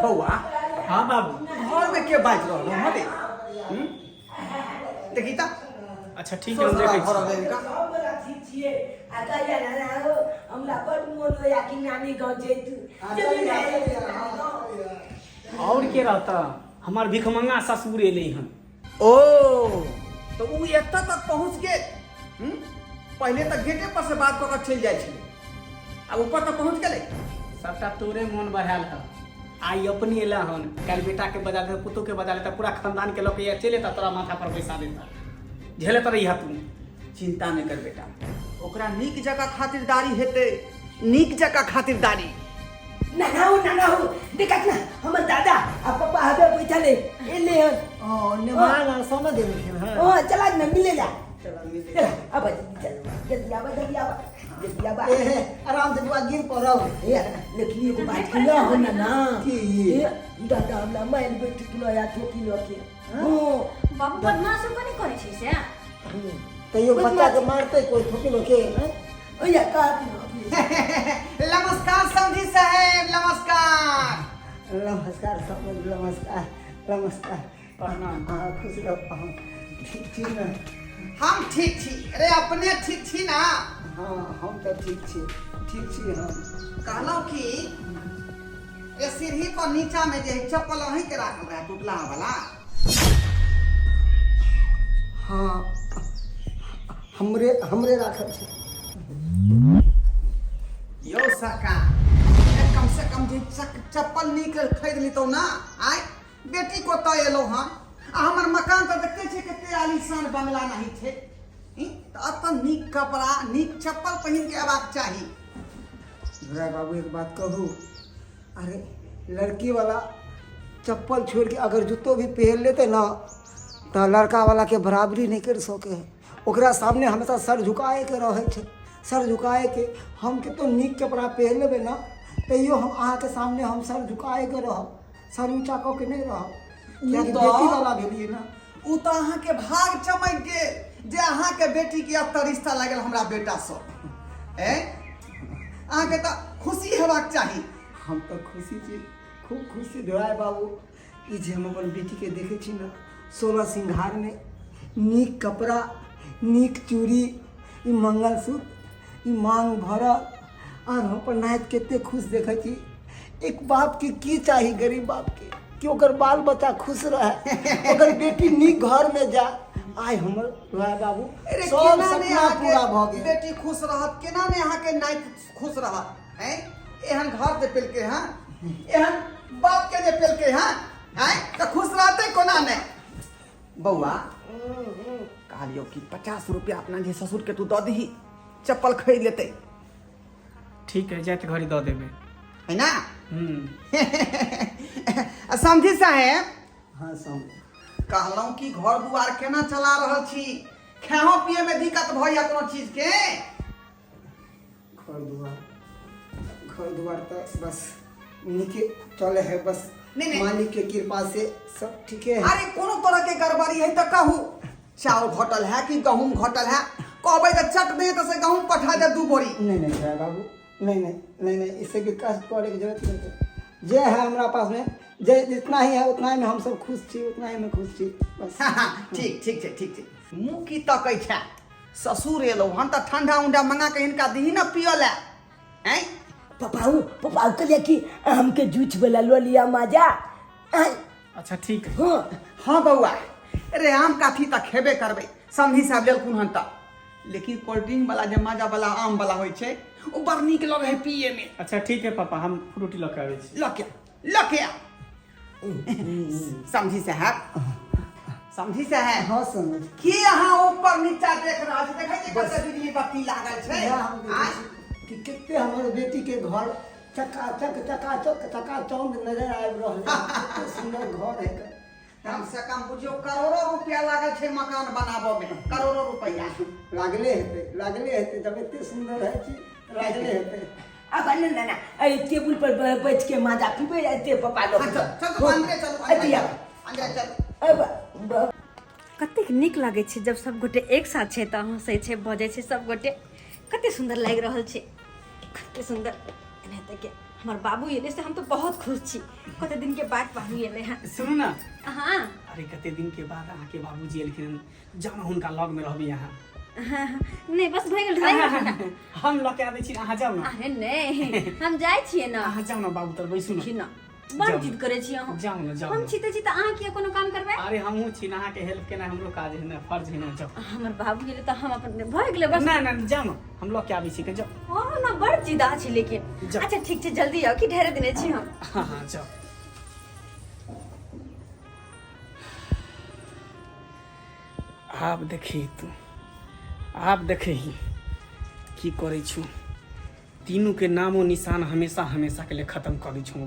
बउआ हाँ बाबू घर में के बाज रहल हले देखी त अच्छा ठीक है हम देखे घर में का ठीक छिए आता या ना हो हमरा बड़ मोन होया कि नानी गांव जेतू और के रहता हमार भिखमंगा ससुर एले हन ओ तो उ एत्ता तक पहुंच गेल पहले तक गेटे पर से बात क के चल जाय छले अब ऊपर तक पहुंच गेले सबटा तोरे मन बढ़ायल है आई अपनी एला हन कल बेटा के बजा दे पुतो के बजा लेता पूरा खानदान के लोग ये चले ता तोरा माथा पर बैसा देता झेले तर रही तू चिंता नहीं कर बेटा ओकरा नीक जगह खातिरदारी हेते नीक जगह खातिरदारी ना हो देखत ना हमर दादा आ पापा हबे बैठले एले हन निमान समझ गए हां ओ चला न मिले जा चला मिले चला अब जल्दी आवा आराम से बुआ गिर पड़ो लेकिन एगो बात किया हो ना की दादा हमरा माइल बैठ किलो या ठोकी लो के बाबू बदमाशो पनि करे छै से तैयो बच्चा के मारते कोई ठोकी लो के ओ या काट नमस्कार समझी साहब नमस्कार नमस्कार सब नमस्कार नमस्कार प्रणाम हां खुश रहो ठीक छी ना हम ठीक छी अरे अपने ठीक छी ना हां हम तो ठीक छी हम कहलो कि ये सीढ़ी पर नीचा में जे चप्पल वहीं के राखल रहा टूटला वाला हां हमरे राखल छै यो सका कम से कम जे चप्पल नीक खरीद ली तो ना आय बेटी को तो एलो हां हमर मकान तो देखते छे कते आलीशान बंगला नहीं छे तो अत नीक कपड़ा नीक चप्पल पहन के आबाक चाहिए जरा बाबू एक बात कहूँ अरे लड़की वाला चप्पल छोड़ के अगर जूतो भी पहन लेते ना तो लड़का वाला के बराबरी नहीं कर सके है ओकरा सामने हमेशा सर झुकाए के रहे छे सर झुकाए के हम के तो नीक कपड़ा पहन लेबे ना तैयो हम अहाँ के सामने हम सर झुकाए के रहब सर ऊंचा कऽ के नहीं रहब कियाकि बेटी वाला भेलिए ना उ तो अहाँ के भाग चमक गेल जे अहाँ के बेटी के अब रिश्ता लागल हमरा बेटा से अहाँ के तो खुशी हेबाक चाहिए हम तो खुशी छी खूब खुशी धोआए बाबू ई जे हम अपन बेटी के देखे छी ना 16 सिंगार में नीक कपड़ा नीक चूड़ी ई मंगलसूत्र ई मांग भरल और हम अपन नायत केते खुश देखे छी एक बाप के की चाही गरीब बाप के कि ओकर बाल बच्चा खुश रहे ओकर बेटी नीक घर में जा आय हमर धोआए बाबू सब सपना पूरा भ गेल बेटी खुश रहत केना ने अहाँ के नायत खुश रहत हैं एहन घर जे पेलके हां एहन बाप के जे पेलके हां हैं तो खुश रहते कोना ने बउआ कहलियो कि 50 रुपया अपना जे ससुर के तू द दही चप्पल खरीद लेते ठीक है जाते घड़ी दे देबे है ना समझी साहेब हां सब कहलौं कि घर दुआर केना चला रहल छी खाओ पिए में दिक्कत भइया कोनो चीज के घर दुआर तो बस नीचे चले है बस नहीं। मालिक के कृपा से सब ठीक है अरे कोनो तरह के गड़बड़ी है तो कहू चावल घटल है कि गहूम घटल है कहबे तो चट दे तो से गहूम पठा दे 2 बोरी नहीं है बाबू नहीं इससे भी कष्ट करे की जरूरत नहीं है जे है हमारा पास में जे जितना ही है उतना ही में हम सब खुश छी उतना ही में खुश छी बस ठीक मुंह की तकै छै ससुर एलो हम तो ठंडा उंडा मंगा के इनका दही ना पियल हैं पापा कहले कि हमके जूछ वाला लो लिया मजा अच्छा ठीक है हाँ बउआ अरे आम काठी तक खेबे करबे समझी साहब लेलखुन हन तक लेकिन कोल्ड ड्रिंक वाला जे मजा वाला आम वाला होइ छै ओ बड़ नीक लगे है पिए में अच्छा ठीक है पापा हम फ्रूटी लेके आबै छी लके समझी साहब हाँ समझ कि अहाँ ऊपर नीचा देख रहल छी देखै छी कते बिजली बत्ती लागल छै कि कितने हमारे बेटी के घर चकाचौंध नजर आबि रहल है कितना सुंदर घर है कम से कम बुझियो करोड़ों रुपया लागल छै मकान बनाबो में करोड़ों रुपया लागले हेते जब इतने सुंदर है कि लागले हेते अब ना अरे टेबल पर बैठ के मजा पीबे रहते पापा लोग चलो अंदर चलो कतेक नीक लागे छै जब सब गोटे एक साथ छै त हंसै छै बजै छै सब गोटे कते सुंदर लागि रहल छै कते सुंदर एनाहिते के हमार बाबू ये से हम तो बहुत खुश छी। कते दिन के बाद बाबू ये हैं। सुनू ना, हाँ अरे कते दिन के बाद अहाँके बाबूजी एलखिन, जाना हुनका लग में रहबी अहाँ। हाँ नहीं बस भए गेल ढाई। हम लऽ के आबै छी, अहाँ जाउ ना। अरे नहीं हम जाय छियै ना। अहाँ जाउ ना बाबू, तर बैसू छी ना। ना बड़ जिद करे छी अहाँ। जाउ ना, जाउ हम ना। छी त अहाँ किया कोनो काम करबै? अरे हमहूँ छी ना, अहाँके हेल्प केना हमरो काज है ना, फर्ज है ना। जाउ। हमर बाबू गेले त हम अपन भए गेले बस। ना ना जाउ ना, हम लऽ के आबै छी, जाउ। हाँ ना बड़ जिदा छी लेकिन। जाउ। अच्छा ठीक छै जल्दी आओ कि ढेरे दिने छी हम। हाँ हाँ जाउ। आब देखी तू, आब देखही की करै छु। तीनू के नामो निशान हमेशा हमेशा के लिए खत्म कर दै छौ।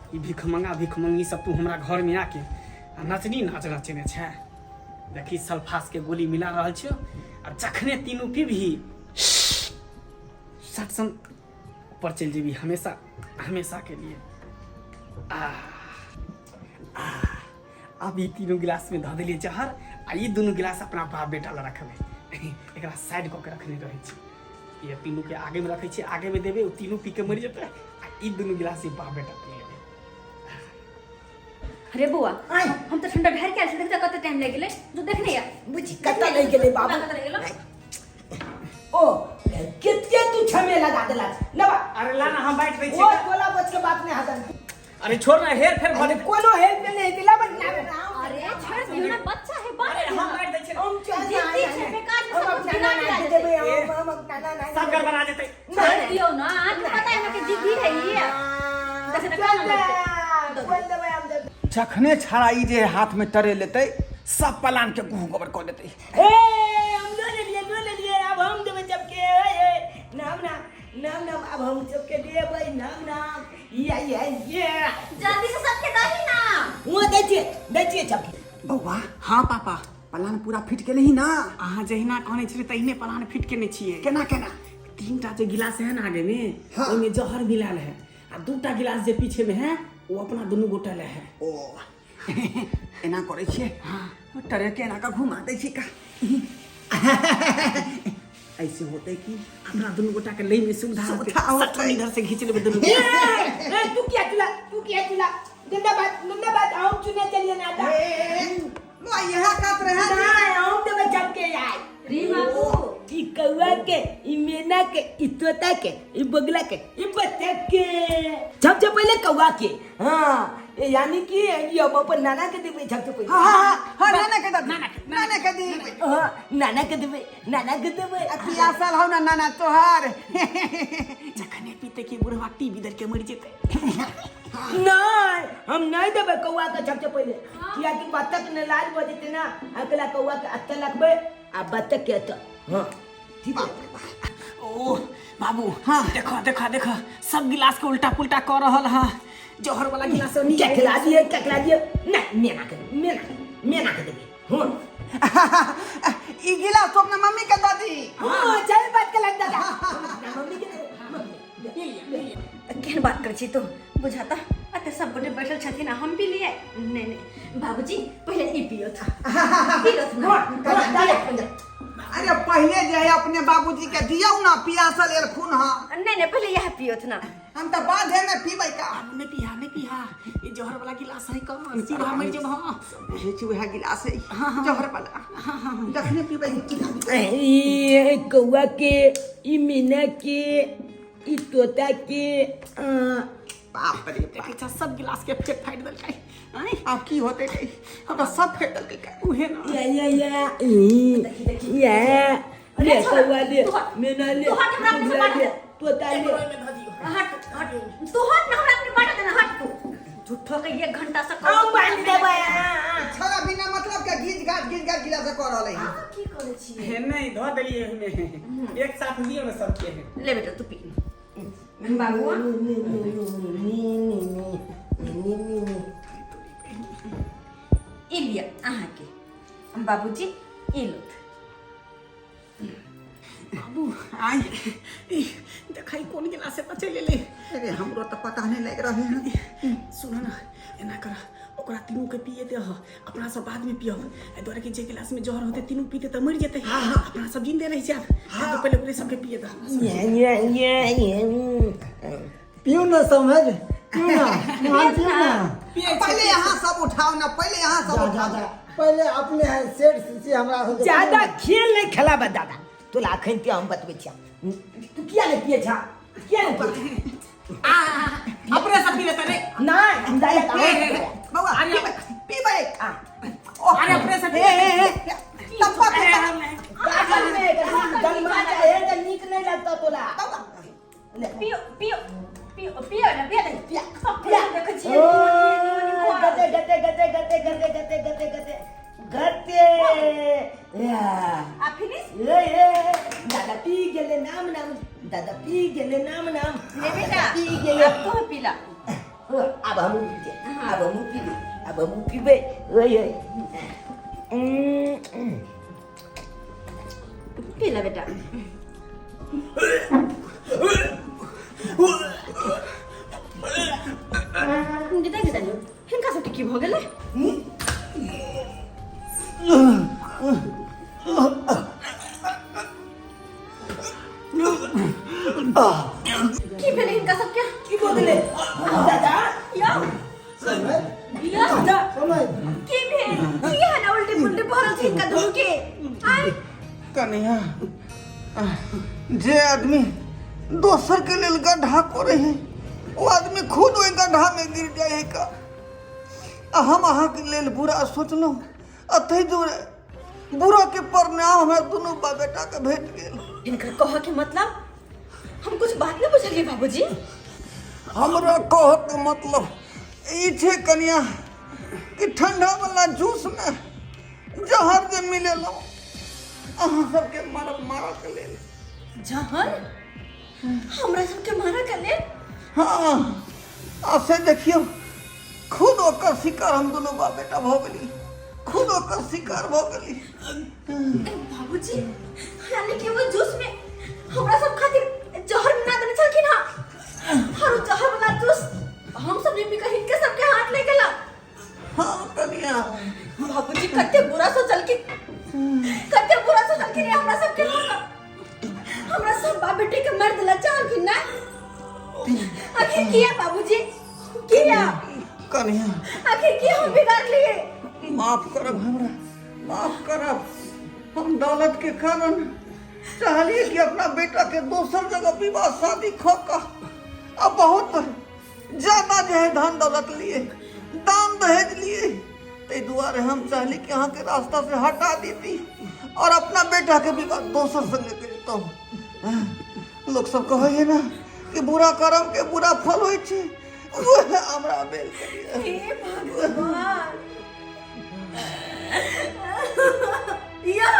ई भिखमंगी सब तू हमरा घर में आके नचनी नाच नचने छै। देखी सल्फास के गोली मिला रहल छौ, आ जखने तीनू पीबही सट सन ऊपर चल जेबी हमेशा हमेशा के लिए। अब ई तीनों गिलास में धऽ देलिए जहर, आ ई दुनू गिलास अपना बाप बेटा ला रखबै। एकरा साइड कऽ के रखने रहै छी। ये तीनों के आगे में रखै छी, आगे में देबै, ओ तीनों पी के मरि जेतै, आ ई दुनू गिलास ई बाप बेटा पी लेबै। अरे बुआ हम तो ठंडा ढेर के आयल छी, देखता कते टाइम लागि गेलै जो देखने या बुझी कत्ता लग गेलै बाबू। कत्ता लागि गेलै? ओ कितके तू छमे लगा देला लबा। अरे ला ना, हम बैठ रही छी। वो बोला बच के बात नहीं हदन। अरे छोड़ ना, हेर फेर भले। कोनो हेल्प नहीं दिला बट ना। अरे छोड़ दियो ना, बच्चा है बात। अरे हम बैठ दै छी। हम चल जिद्दी छै, बेकार छै, सब कुछ ना गिरा ना दिया देबे जेतै। हम ना ना सब गड़बड़ा जेतै। छोड़ दियो ना, आपको पता है ना कि जिद्दी है ये। देखते कौन लगते? बोल देबे हम दे। जखने छाड़ा ई जे हाथ में टरे लेते, सब पलान के गुह गोबर कर देते। ए हम लो ले लिए अब हम देबे जबके नाम नाम अब हम सबके देबे नाम ये जल्दी से सबके दही ना। वो दैछिए जबके। बौआ हाँ पापा, पलान पूरा फिट के नहीं ना। अहाँ जहिना कहने छलियै तहिने प्लान फिट केने छियै। केना केना? 3टा जे गिलास है ना आगे में, हाँ। ओहिमे जहर मिलाल है, आ 2टा गिलास जे पीछे में है वो अपना दुनू गोटा ले है। ओ एना करे छिए। हाँ टरे के एना का घुमा दै छी का। ऐसे होते कि अपना दुनू गोटा के लई में सुविधा होते, सुविधा होतै। सटन इधर से खींच लेबे दुनू। ए तू क्या चुला गंदा बात हम चुने चलिए ना था लो यह कात रहे ना हम देबे जबके आए री बाबू ई कौआ के ई मेना के ई तोता के ई बगला के ई बतख के सबसे पहले कौआ के। हाँ यानी कि ये अब अपन नाना के देबे सबसे पहले। हाँ नाना के दी, नाना के दी। हाँ नाना के देबे पिया साल हो ना नाना तोहार। जखने पीते कि बुढ़वा टीवी देख के मर जेते। नहीं हम नहीं देबे कौआ के सबसे पहले, किया कि बतख ने लाल बजते ना अगला कौआ के अत्ता लगबे आ बतख के अत्ता। हाँ ठीक है। ओ बाबू हाँ देखो देखो देखो, सब गिलास के उल्टा पुल्टा कर रहल है। जहर वाला गिलास क्या खिला दिए नहीं मेना के देबे। हाँ ई गिलास तो अपने मम्मी के दादी। हाँ चल बात के लग दादा मम्मी के देबे। केहन बात कर छी तू बुझाता। अते सब गोटे बैठल छथिन आ हम पी लिए। नहीं बाबूजी पहले ई पियो था। अरे पहले जे है अपने बाबूजी के दियो ना, पियासल एलखुन हाँ। नहीं पहले यह पियो था। हम तो बाद है में पीबै का। नहीं पिया ये जहर वाला गिलास है कौन सीधा मर जब। हाँ हे छी वह गिलास है जहर वाला। जखने पीबै ये कौआ के ई मीना के ई तोता के बाप रे बाप। देखै छ सब गिलास के फेट फाइट देलकै। आइ अब की होते कई हमरा सब फेट देलकै का। उहे ना ये कौआ ले मीना ले तू हट हमरा अपने से बांट दे। तोता ले हट तू हट ना हमरा अपने बांट देना। हट तू झूठो के 1 घंटा से हम बांट देबे। छोरा बिना मतलब के गीज गाज गिलास कर रहले है। की करे छी? हे नहीं धो देलिए हमें एक साथ लियो ना सब के। ले बेटा तू पी। बाबू ई लिया अहाँ के। बाबूजी ई लो। बाबू आई देखाई कौन गिलास से चल ले। अरे हमरो तो पता नहीं लग रहे हैं। सुन ना एना कर, ओकरा तीनों के पिए दे, अपना सब बाद में पियो। ए द्वारा कि जे गिलास में जहर होते तीनों पीते त मर जेते। अपना सब जिंदे रह जाब। तो पहले ओकरे सबके पिए दे। पियो ना समझ, पियो ना मोहन, पियो ना। पहले यहाँ सब उठाओ ना, पहले यहाँ सब जा उठाओ। जा, पहले अपने है सेठ से हमरा हो ज्यादा खेल नहीं खेलाबे दादा, तोला अखन ते हम बतबै छिया। तू किया नहीं पिए छा, किया नहीं पिए? अपने से पी लेते रे। नहीं हम जाए बउआ पी बे। अरे अपने से तब्बा के पागल में गलमा है त नीक नहीं लगता तोला। पियो पियो पियो पियो ना पियो नहीं पिया सब पिया देख छी गते गते गते गते गते गते गते गते गते या आ फिनिश ए दादा पी गेले नाम नाम, दादा पी गेले नाम नाम। ले बेटा पी गेले अब तो पीला। अब हम पीजे, अब हम पीबे, अब हम पीबे। ओए पीला बेटा। गिदा गिदा हिनका सबके की भ गेलै? की भेलै हिनका सबके? की बोले दादा या या समझ। की भेल? की हला उल्टे पुल्टे पड़ल छै हिनका दुनू के? आय कन्हैया, जे आदमी दोसर के लेल गड्ढा करे है, वो आदमी खुद ओहि गड्ढा में गिर जाए है का? आ हम अहाँ के लेल बुरा सोचलहुँ, अतै दुरे बुरा के परिणाम हमरा दुनू बा बेटा के भेट गेल। इनका कह के मतलब हम कुछ बात नहीं बुझलिए बाबूजी। हमरा कह के मतलब ई छै कन्या कि ठंडा वाला जूस में जहर जे मिलेलौ अहाँ सबके मारऽ के लेल। जहर हमरा सबके मारा के लेल? हाँ, आ से देखियो खुद ओकर शिकार हम दोनों बाप बेटा भ गेली, खुद ओकर शिकार भ गेली। बाबूजी यानी कि वो जूस में हमरा सब खातिर जहर मिला देने छलखिन हां, और जहर वाला जूस हम सब ने पी के हिनके सबके हाथ ले गेला। हाँ कन्या, बाबूजी कते बुरा सोचल कि रे हमरा सबके लोग हमरा सब बाप बेटे के मार देला चाहलखिन ना? आखिर किया बाबूजी किया? कन्या आखिर किया हम बिगाड़ लिए? माफ करब हमरा, माफ करब। हम दौलत के कारण चाहलिए कि अपना बेटा के दोसर जगह विवाह शादी खो का अब बहुत ज्यादा जो है धन दौलत लिए, दान दहेज लिए, ते दुआरे हम चाहली कि अहाँ के रास्ता से हटा देती और अपना बेटा के विवाह दोसर संगे करता। लोग सब कहे ना कि बुरा कर्म के बुरा फल होय छै, वह हमरा बेल करिए। हे भगवान या